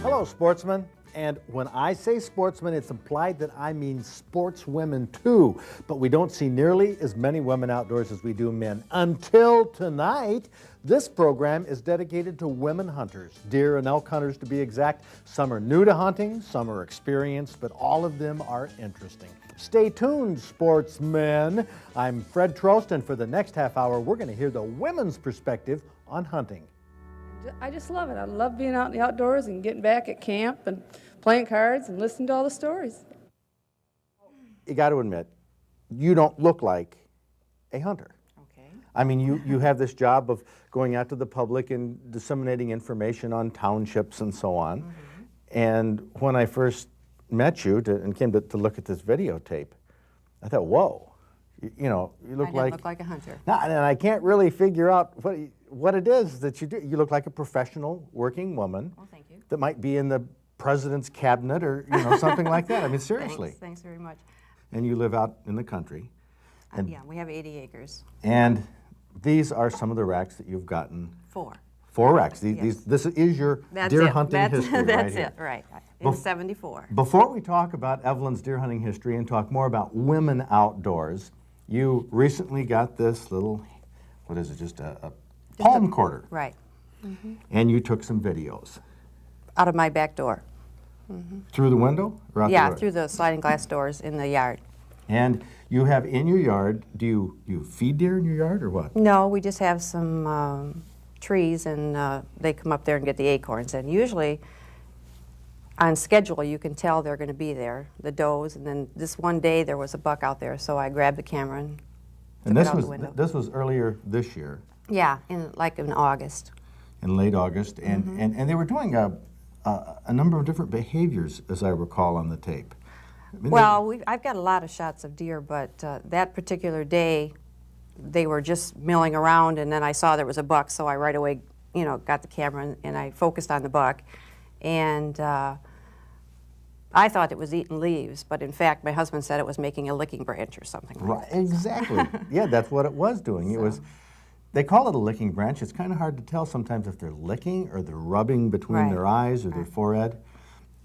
Hello, sportsmen. And when I say sportsmen, it's implied that I mean sportswomen too. But we don't see nearly as many women outdoors as we do men. Until tonight, this program is dedicated to women hunters, deer and elk hunters to be exact. Some are new to hunting, some are experienced, but all of them are interesting. Stay tuned, sportsmen. I'm Fred Trost, and for the next half hour, we're going to hear the women's perspective on hunting. I just love it. I love being out in the outdoors and getting back at camp and playing cards and listening to all the stories. You got to admit, you don't look like a hunter. Okay. I mean, you have this job of going out to the public and disseminating information on townships and so on. Mm-hmm. And when I first met you and came to look at this videotape, I thought, whoa, you look look like a hunter. Now, and I can't really figure out what it is that you do. You look like a professional working woman. Well, thank you. That might be in the president's cabinet or something like that. I mean, seriously. Thanks very much. And you live out in the country. And yeah, we have 80 acres. And these are some of the racks that you've gotten. 4. 4 racks. Yes. This is your deer hunting history that's right here. Right. In 74. Before we talk about Evelyn's deer hunting history and talk more about women outdoors, you recently got this little, what is it, just a palm quarter. Right. Mm-hmm. And you took some videos. Out of my back door. Mm-hmm. Through the window? Or out yeah, the through the sliding glass doors in the yard. And you have in your yard, do you feed deer in your yard or what? No, we just have some trees, and they come up there and get the acorns. And usually, on schedule, you can tell they're going to be there, the does. And then this one day, there was a buck out there, so I grabbed the camera and took it out the window. This was earlier this year. Yeah, in August. In late August, and, mm-hmm. and they were doing a number of different behaviors, as I recall, on the tape. I mean, well, I've got a lot of shots of deer, but that particular day, they were just milling around, and then I saw there was a buck, so I right away, got the camera and I focused on the buck, and I thought it was eating leaves, but in fact, my husband said it was making a licking branch or something like that. Exactly. Yeah, that's what it was doing. It was. They call it a licking branch. It's kind of hard to tell sometimes if they're licking or they're rubbing between their eyes or their forehead.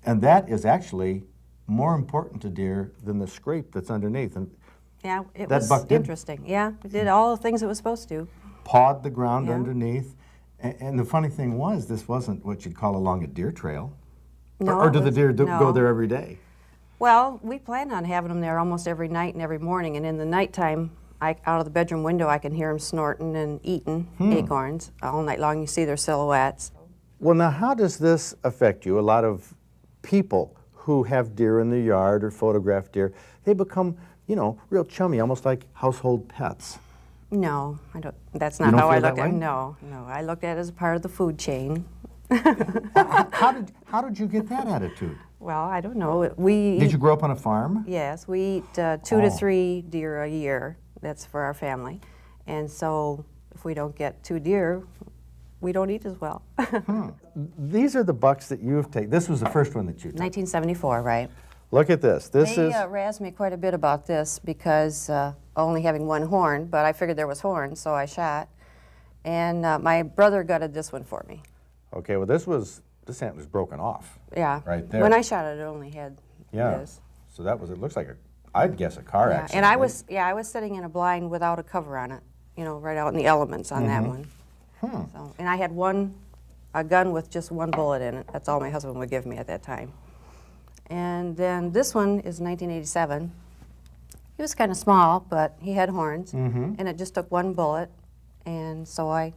And that is actually more important to deer than the scrape that's underneath. And yeah, it was interesting. Yeah, it did all the things it was supposed to. Pawed the ground underneath. And the funny thing was, this wasn't what you'd call along a deer trail. No, or do the deer go there every day? Well, we planned on having them there almost every night and every morning. And in the nighttime, out of the bedroom window, I can hear them snorting and eating acorns all night long. You see their silhouettes. Well, now, how does this affect you? A lot of people who have deer in their yard or photograph deer, they become, real chummy, almost like household pets. No, I don't. That's not how I looked at it. No, I looked at it as a part of the food chain. How did you get that attitude? Well, I don't know. Did you grow up on a farm? Yes, we eat 2 to 3 deer a year. That's for our family. And so if we don't get 2 deer, we don't eat as well. These are the bucks that you've taken. This was the first one that you took. 1974, right. Look at this. They razzed me quite a bit about this because only having 1 horn, but I figured there was horns, so I shot. And my brother gutted this one for me. Okay, well this ant was broken off. Yeah. Right there. When I shot it, it only had this. So it looks like I'd guess a car accident. And I was sitting in a blind without a cover on it, right out in the elements on that one. So, and I had a gun with just 1 bullet in it. That's all my husband would give me at that time. And then this one is 1987. He was kind of small, but he had horns, and it just took 1 bullet, and so I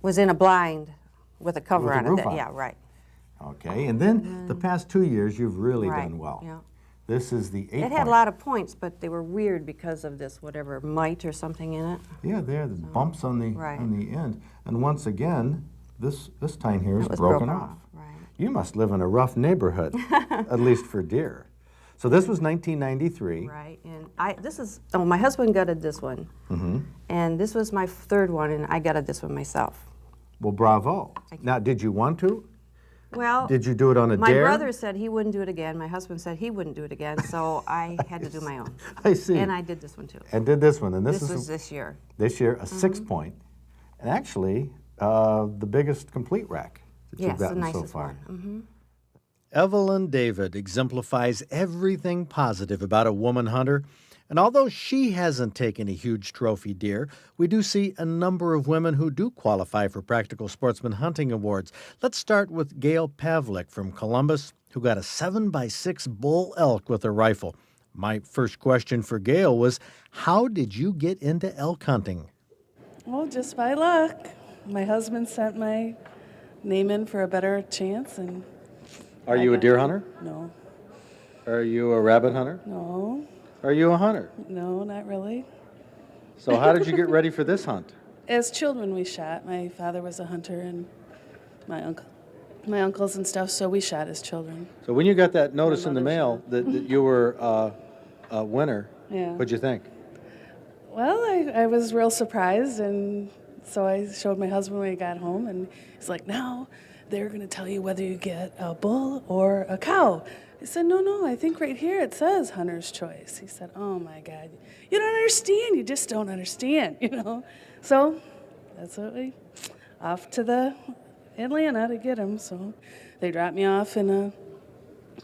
was in a blind with a cover on it. Yeah, right. Okay, and then the past 2 years, you've really done well. Yeah. This is the 8 It had a lot of points, but they were weird because of this whatever mite or something in it. Yeah, there are the bumps on the end. And once again, this tine here is broken off. Right. You must live in a rough neighborhood, at least for deer. So this was 1993. Right, and my husband gutted this one, and this was my 3rd one, and I gutted this one myself. Well, bravo. Now, did you want to? Well, did you do it on a dare? My brother said he wouldn't do it again. My husband said he wouldn't do it again, so I had to do my own. I see. And I did this one too. And did this one, and this was this year. This year, a 6-point, and actually the biggest complete rack that Yes, you've the gotten so nicest far. one. Evelyn David exemplifies everything positive about a woman hunter. And although she hasn't taken a huge trophy deer, we do see a number of women who do qualify for Practical Sportsman Hunting Awards. Let's start with Gail Pavlick from Columbus, who got a 7x6 bull elk with a rifle. My first question for Gail was, how did you get into elk hunting? Well, just by luck. My husband sent my name in for a better chance, and Are you a deer hunter? no, Are you a rabbit hunter? no, Are you a hunter? no, not really. So how did you get ready for this hunt? As children, we shot. My father was a hunter, and my uncles and stuff. So we shot as children. So when you got that notice in the mother mail that you were a winner, Yeah. what'd you think? Well, I was real surprised, and so I showed my husband when we got home, and he's like, "Now they're going to tell you whether you get a bull or a cow." I said, No, I think right here it says hunter's choice. He said, "Oh my God, you don't understand. You just don't understand, you know." So that's what we off to the Atlanta to get him. So they dropped me off in a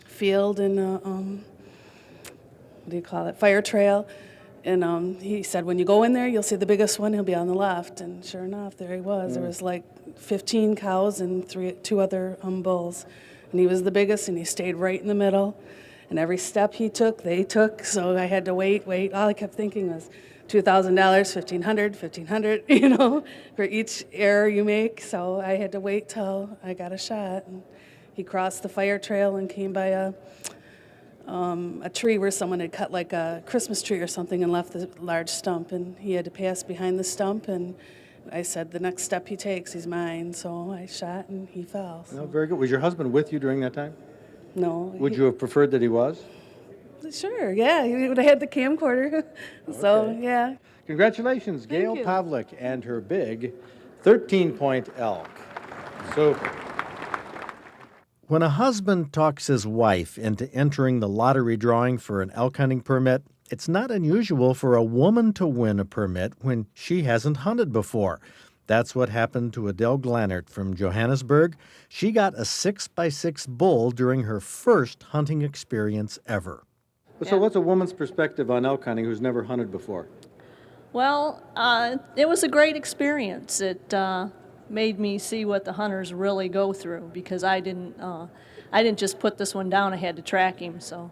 field in a what do you call it, fire trail. And he said, when you go in there, you'll see the biggest one. He'll be on the left. And sure enough, there he was. There was like 15 cows and two other bulls. And he was the biggest, and he stayed right in the middle. And every step he took, they took. So I had to wait. All I kept thinking was $2,000, $1,500, you know, for each error you make. So I had to wait till I got a shot. And he crossed the fire trail and came by a tree where someone had cut like a Christmas tree or something and left the large stump, and he had to pass behind the stump, and I said, the next step he takes, he's mine. So I shot and he fell. So. Oh, very good. Was your husband with you during that time? No. Would you have preferred that he was? Sure, yeah, he would have had the camcorder. So, Okay. yeah. Congratulations, Gail you. Pavlick and her big 13-point elk. Super. When a husband talks his wife into entering the lottery drawing for an elk hunting permit, it's not unusual for a woman to win a permit when she hasn't hunted before. That's what happened to Adele Glannert from Johannesburg. She got a 6x6 bull during her first hunting experience ever. So what's a woman's perspective on elk hunting who's never hunted before? Well, it was a great experience. It made me see what the hunters really go through, because I didn't just put this one down. I had to track him, so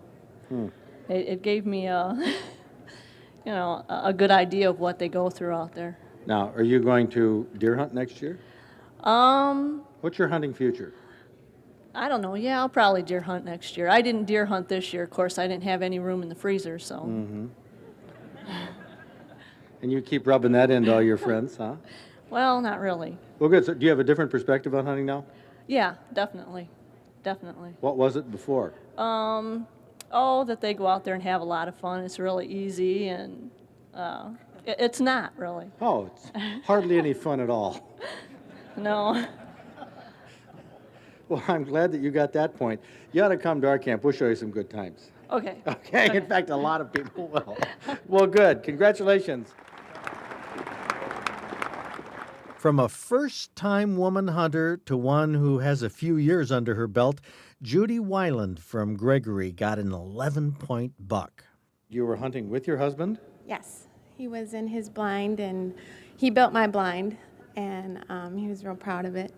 it gave me a good idea of what they go through out there. Now, are you going to deer hunt next year? What's your hunting future? I don't know. Yeah, I'll probably deer hunt next year. I didn't deer hunt this year. Of course, I didn't have any room in the freezer, so. Mm-hmm. And you keep rubbing that into all your friends, huh? Well, not really. Well, good. So do you have a different perspective on hunting now? Yeah, definitely. What was it before? That they go out there and have a lot of fun. It's really easy, and it's not really. Oh, it's hardly any fun at all. No. Well, I'm glad that you got that point. You ought to come to our camp. We'll show you some good times. Okay. Okay? In fact, a lot of people will. Well, good. Congratulations. From a first-time woman hunter to one who has a few years under her belt, Judy Weiland from Gregory got an 11-point buck. You were hunting with your husband? Yes, he was in his blind, and he built my blind, and he was real proud of it.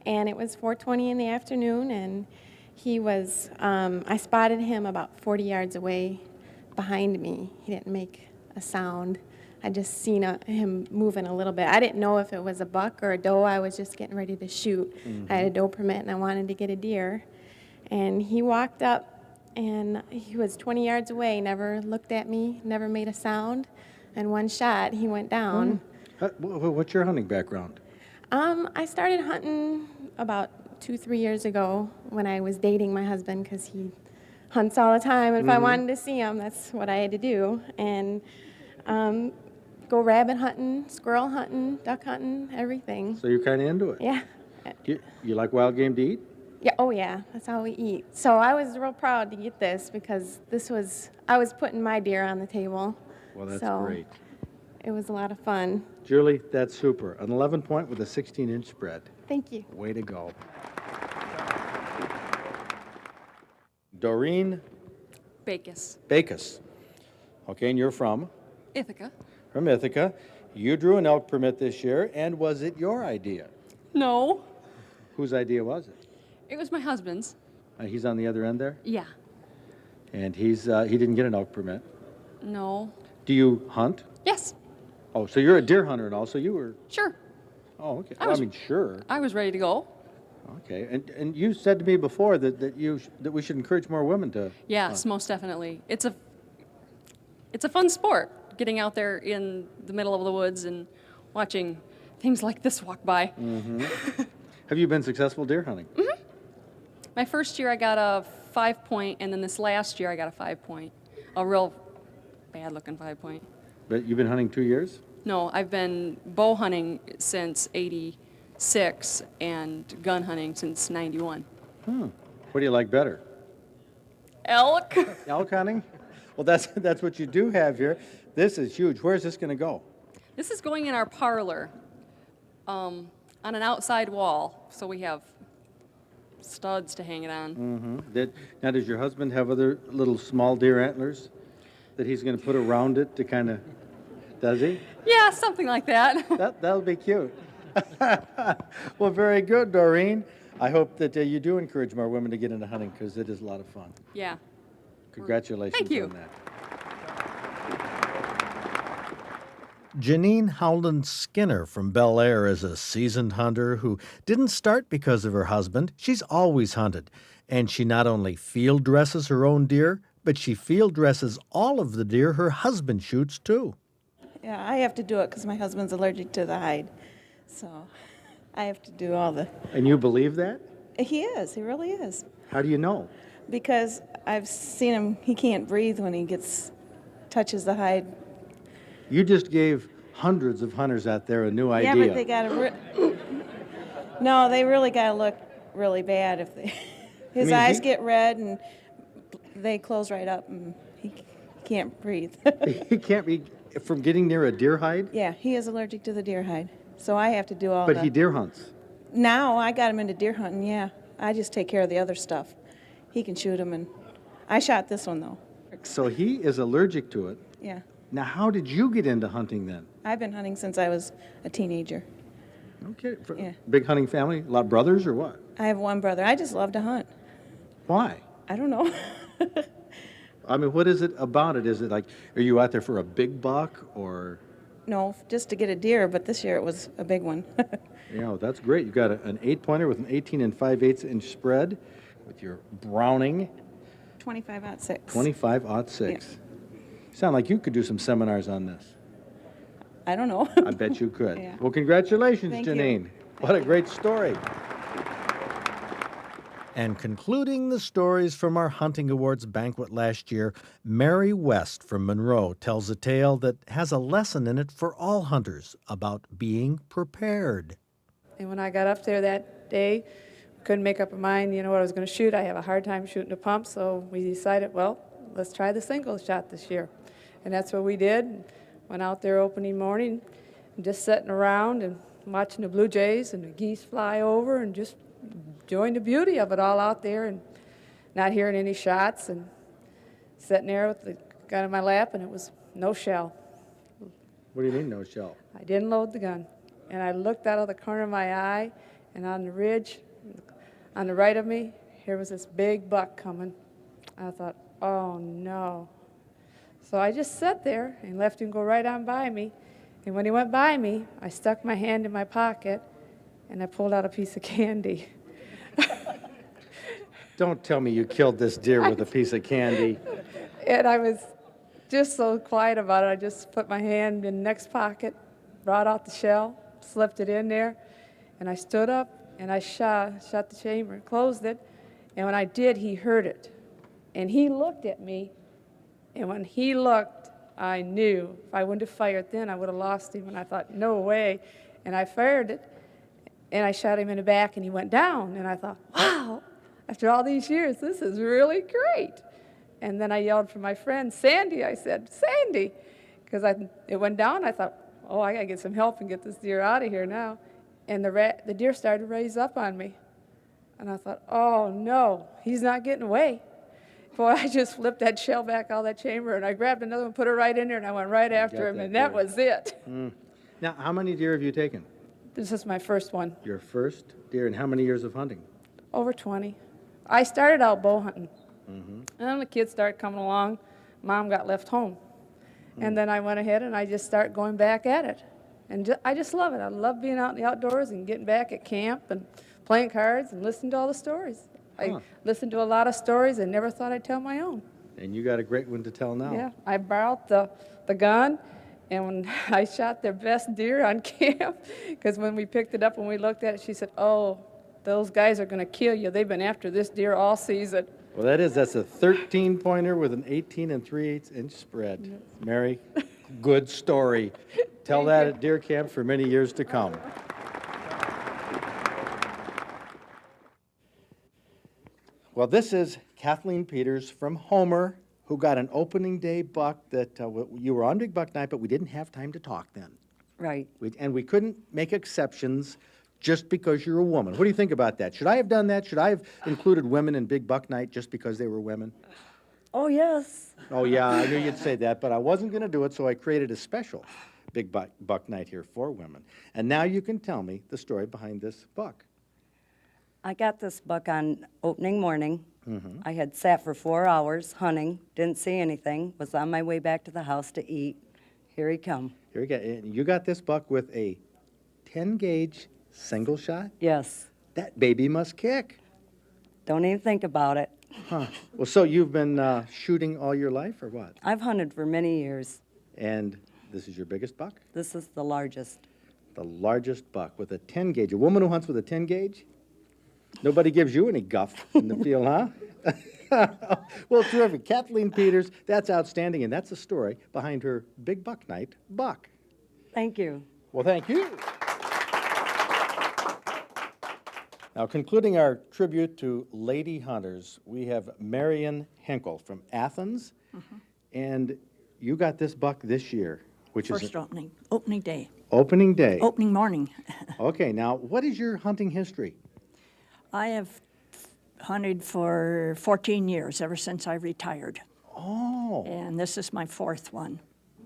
And it was 4:20 in the afternoon, and he was, I spotted him about 40 yards away behind me. He didn't make a sound. I just seen him moving a little bit. I didn't know if it was a buck or a doe. I was just getting ready to shoot. I had a doe permit, and I wanted to get a deer. And he walked up, and he was 20 yards away, never looked at me, never made a sound. And one shot, he went down. What's your hunting background? I started hunting about 2-3 years ago when I was dating my husband, because he hunts all the time. And if I wanted to see him, that's what I had to do. And go rabbit hunting, squirrel hunting, duck hunting, everything. So you're kind of into it? Yeah. You like wild game to eat? Yeah. Oh, yeah. That's how we eat. So I was real proud to get this, because I was putting my deer on the table. Well, that's so great. It was a lot of fun. Julie, that's super. An 11-point with a 16-inch spread. Thank you. Way to go. Doreen Bacchus. Bacchus. Okay, and you're from? Ithaca. From Ithaca. You drew an elk permit this year, and was it your idea? No. Whose idea was it? It was my husband's. He's on the other end there? Yeah. And he didn't get an elk permit. No. Do you hunt? Yes. Oh, so you're a deer hunter and also you were, Sure. oh, okay. I Well, was- I mean, sure. I was ready to go. Okay, and you said to me before that we should encourage more women to Yes, most definitely. It's a fun sport, getting out there in the middle of the woods and watching things like this walk by. Have you been successful deer hunting? My first year I got a 5-point, and then this last year I got a 5-point. A real bad-looking 5-point. But you've been hunting 2 years? No, I've been bow hunting since '86 and gun hunting since '91. What do you like better? Elk. Elk hunting? Well, that's what you do have here. This is huge. Where's this going to go? This is going in our parlor on an outside wall, so we have studs to hang it on. Now, does your husband have other little small deer antlers that he's going to put around it to kind of, does he? Yeah, something like that. That'll be cute. Well, very good, Doreen. I hope that you do encourage more women to get into hunting because it is a lot of fun. Yeah. Congratulations Thank you. on that. Janine Howland Skinner from Bel Air is a seasoned hunter who didn't start because of her husband. She's always hunted. And she not only field dresses her own deer, but she field dresses all of the deer her husband shoots too. Yeah, I have to do it because my husband's allergic to the hide. So I have to do all the... And you believe that? He is, he really is. How do you know? Because I've seen him, he can't breathe when he touches the hide. You just gave hundreds of hunters out there a new idea. Yeah, but they got to... No, they really got to look really bad if they... His eyes get red and they close right up and he can't breathe. He can't be from getting near a deer hide? Yeah, he is allergic to the deer hide. So I have to do all But he deer hunts. Now I got him into deer hunting, yeah. I just take care of the other stuff. He can shoot them, and I shot this one, though. So he is allergic to it. Yeah. Now, how did you get into hunting then? I've been hunting since I was a teenager. Okay. Yeah. Big hunting family? A lot of brothers or what? I have one brother. I just love to hunt. Why? I don't know. I mean, what is it about it? Is it like, are you out there for a big buck or? No, just to get a deer, but this year it was a big one. Yeah, that's great. You've got an 8-pointer with an 18 and 5/8 inch spread with your Browning 25-06. 25-06. Yeah. Sound like you could do some seminars on this. I don't know. I bet you could. Yeah. Well, congratulations, Thank you. Janine. What a great story. And concluding the stories from our Hunting Awards banquet last year, Mary West from Monroe tells a tale that has a lesson in it for all hunters about being prepared. And when I got up there that day, couldn't make up my mind, what I was going to shoot. I have a hard time shooting a pump, so we decided, well, let's try the single shot this year. And that's what we did. Went out there opening morning, and just sitting around and watching the blue jays and the geese fly over and just enjoying the beauty of it all out there and not hearing any shots and sitting there with the gun in my lap, and it was no shell. What do you mean, no shell? I didn't load the gun. And I looked out of the corner of my eye, and on the ridge, on the right of me, here was this big buck coming. I thought, oh no. So I just sat there and left him go right on by me. And when he went by me, I stuck my hand in my pocket, and I pulled out a piece of candy. Don't tell me you killed this deer with a piece of candy. And I was just so quiet about it. I just put my hand in the next pocket, brought out the shell, slipped it in there, and I stood up and I shut the chamber, closed it, and when I did, he heard it. And he looked at me, and when he looked, I knew if I wouldn't have fired then, I would have lost him, and I thought, no way. And I fired it, and I shot him in the back, and he went down, and I thought, wow, after all these years, this is really great. And then I yelled for my friend, Sandy. I said, Sandy, because it went down. I thought, oh, I got to get some help and get this deer out of here now. and the deer started to raise up on me. And I thought, oh no, he's not getting away. Boy, I just flipped that shell back out of that chamber, and I grabbed another one, put it right in there, and I went right after him, and that was it. Now, how many deer have you taken? This is my first one. Your first deer, and how many years of hunting? Over 20. I started out bow hunting. And then the kids started coming along. Mom got left home. And then I went ahead and I just started going back at it. And I just love it. I love being out in the outdoors and getting back at camp and playing cards and listening to all the stories. I listened to a lot of stories and never thought I'd tell my own. And you got a great one to tell now. Yeah, I borrowed the gun, and when I shot their best deer on camp, because when we picked it up and we looked at it, she said, oh, those guys are going to kill you. They've been after this deer all season. Well, that's a 13-pointer with an 18 3/8-inch spread. Mary, good story. Tell that at deer camp for many years to come. Well, this is Kathleen Peters from Homer, who got an opening day buck that you were on Big Buck Night, but we didn't have time to talk then. Right. And we couldn't make exceptions just because you're a woman. What do you think about that? Should I have done that? Should I have included women in Big Buck Night just because they were women? Oh, yes. Oh, yeah, I knew you'd say that, but I wasn't going to do it, so I created a special Big Buck Night here for women. And now you can tell me the story behind this buck. I got this buck on opening morning. I had sat for 4 hours hunting, didn't see anything, was on my way back to the house to eat. Here he come. Here we go. And you got this buck with a 10-gauge single shot? Yes. That baby must kick. Don't even think about it. Huh. Well, so you've been shooting all your life, or what? I've hunted for many years. And this is your biggest buck? This is the largest. The largest buck with a 10-gauge. A woman who hunts with a 10-gauge? Nobody gives you any guff in the field, huh? Well, terrific. Kathleen Peters, that's outstanding, and that's the story behind her Big Buck Night buck. Thank you. Well, thank you. Now, concluding our tribute to lady hunters, we have Marian Henkel from Athens, and you got this buck this year, which is First opening day, opening day. opening morning. Okay, now, what is your hunting history? I have hunted for 14 years, ever since I retired, Oh, and this is my fourth one.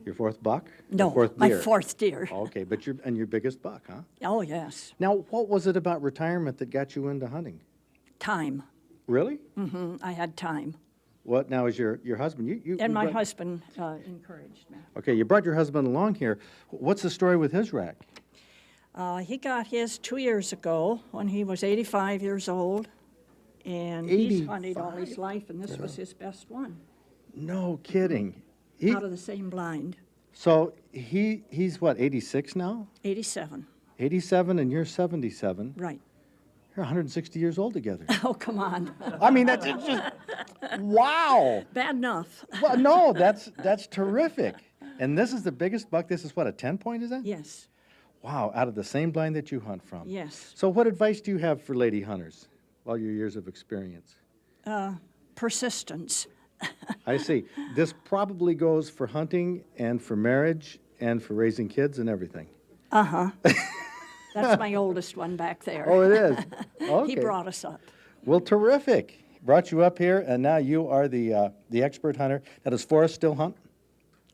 your fourth buck? No, Your fourth my deer? fourth deer. Okay, but your biggest buck, huh? Oh, yes. Now, what was it about retirement that got you into hunting? Time. Really? I had time. What now is your husband? You And my brought- husband encouraged me. Okay, you brought your husband along here. What's the story with his rack? He got his 2 years ago when he was 85 years old, and he's hunted all his life, and this was his best one, No kidding. out of the same blind, So he's what, 86 now? 87. 87 and you're 77. Right. You're 160 years old together. Oh, come on. I mean, that's just, wow. Bad enough. Well, no, that's terrific. And this is the biggest buck. This is what, a 10-point, is that? Yes, Wow, out of the same blind that you hunt from. yes. So what advice do you have for lady hunters, all your years of experience? Persistence. I see. This probably goes for hunting and for marriage and for raising kids and everything. That's my oldest one back there. Oh, it is? Okay. He brought us up. Well, terrific. Brought you up here, and now you are the expert hunter. Now, does Forrest still hunt?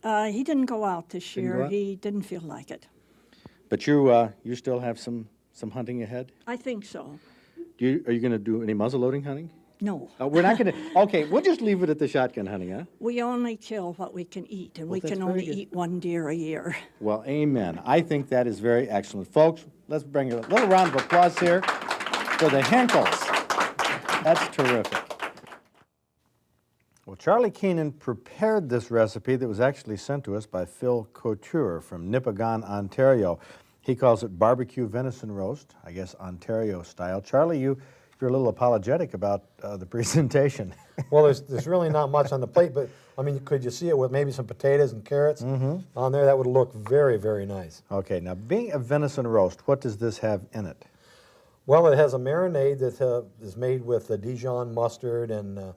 He didn't go out this Didn't go year. out? He didn't feel like it. But you still have some hunting ahead? I think so. Are you going to do any muzzleloading hunting? No. We're not going to. Okay, we'll just leave it at the shotgun hunting, huh? We only kill what we can eat, and Well, we that's can very only good. eat one deer a year. Well, amen. I think that is very excellent. Folks, let's bring a little round of applause here for the Henkels. That's terrific. Well, Charlie Keenan prepared this recipe that was actually sent to us by Phil Couture from Nipigon, Ontario. He calls it BBQ Venison roast, I guess Ontario style. Charlie, you're a little apologetic about the presentation. Well, there's really not much on the plate, but I mean, could you see it with maybe some potatoes and carrots on there? That would look very, very nice. Okay, now being a venison roast, what does this have in it? Well, it has a marinade that is made with Dijon mustard and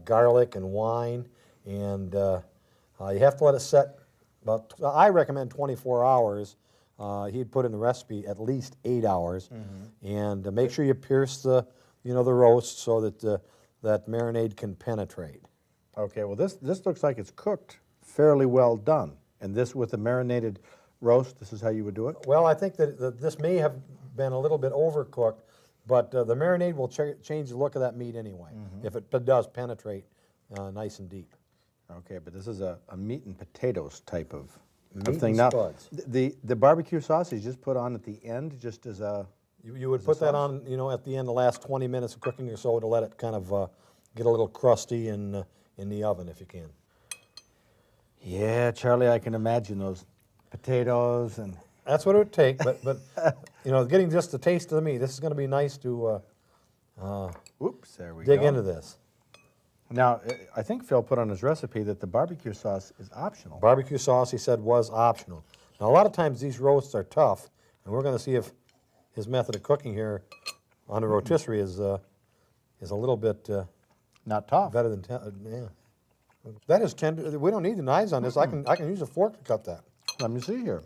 garlic and wine, and you have to let it set about, I recommend 24 hours he'd put in the recipe at least 8 hours. And make sure you pierce the, the roast so that that marinade can penetrate. Okay, well this looks like it's cooked fairly well done. And this with the marinated roast, this is how you would do it? Well, I think that this may have been a little bit overcooked, but the marinade will change the look of that meat anyway, if it does penetrate nice and deep. Okay, but this is a meat and potatoes type of Meat thing. and Now, spuds. the barbecue sauce is just put on at the end, just as a... You would put that on, at the end, the last 20 minutes of cooking or so to let it kind of get a little crusty in the oven if you can. Yeah, Charlie, I can imagine those potatoes and... That's what it would take, but getting just the taste of the meat, this is going to be nice to Oops, there we dig go. into this. Now, I think Phil put on his recipe that the barbecue sauce is optional. Barbecue sauce, he said, was optional. Now, a lot of times these roasts are tough, and we're going to see if his method of cooking here on the rotisserie is a little bit not tough. Better than yeah. That is tender. We don't need the knives on this. I can use a fork to cut that. Let me see here.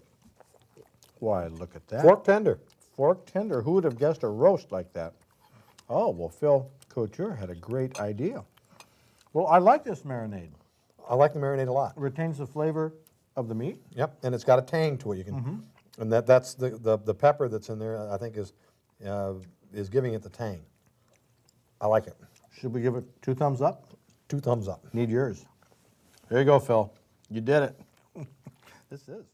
Why, look at that. Fork tender. Fork tender. Who would have guessed a roast like that? Oh, well, Phil Couture had a great idea. Well, I like this marinade. I like the marinade a lot. It retains the flavor of the meat. Yep, and it's got a tang to it. You can, and that's the pepper that's in there. I think is giving it the tang. I like it. Should we give it 2 thumbs up? 2 thumbs up. Need yours. There you go, Phil. You did it. This is.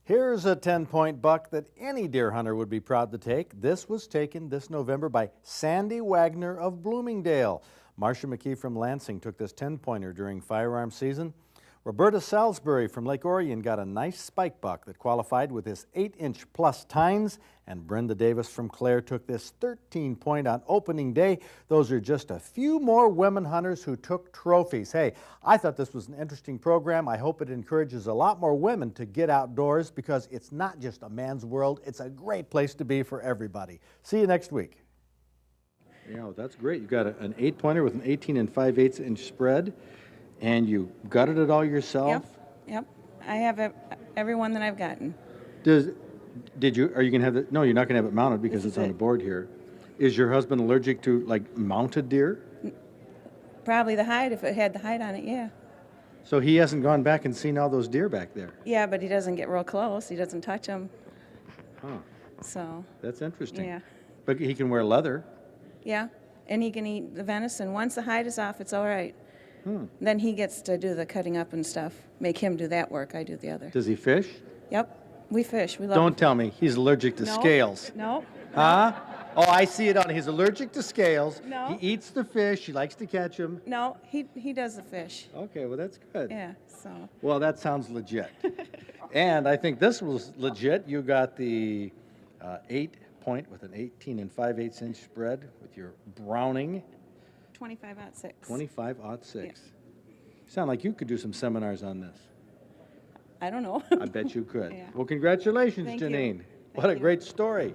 Here's a 10-point buck that any deer hunter would be proud to take. This was taken this November by Sandy Wagner of Bloomingdale. Marcia McKee from Lansing took this 10-pointer during firearm season. Roberta Salisbury from Lake Orion got a nice spike buck that qualified with this 8-inch plus tines, and Brenda Davis from Clare took this 13-point on opening day. Those are just a few more women hunters who took trophies. Hey, I thought this was an interesting program. I hope it encourages a lot more women to get outdoors because it's not just a man's world. It's a great place to be for everybody. See you next week. Yeah, that's great. You got an 8-pointer with an 18 and 5/8 inch spread. And you gutted it all yourself? Yep. I have every one that I've gotten. Are you going to have it? No, you're not going to have it mounted because it's on the board here. Is your husband allergic to, like, mounted deer? Probably the hide, if it had the hide on it, yeah. So he hasn't gone back and seen all those deer back there? Yeah, but he doesn't get real close. He doesn't touch them. Huh. So. That's interesting. Yeah. But he can wear leather. Yeah, and he can eat the venison. Once the hide is off, it's all right. Then he gets to do the cutting up and stuff. Make him do that work. I do the other. Does he fish? Yep, we fish. We love. Don't tell me he's allergic to scales. No. Huh? Oh, I see it on. He's allergic to scales. No. He eats the fish. He likes to catch them. No, he does the fish. Okay, well that's good. Yeah. So. Well, that sounds legit. And I think this was legit. You got the 8-point with an 18 and 5/8 inch spread with your Browning. 25/6. 25/6. Yeah. You sound like you could do some seminars on this. I don't know. I bet you could. Yeah. Well, congratulations, Thank you. Janine. What a great story.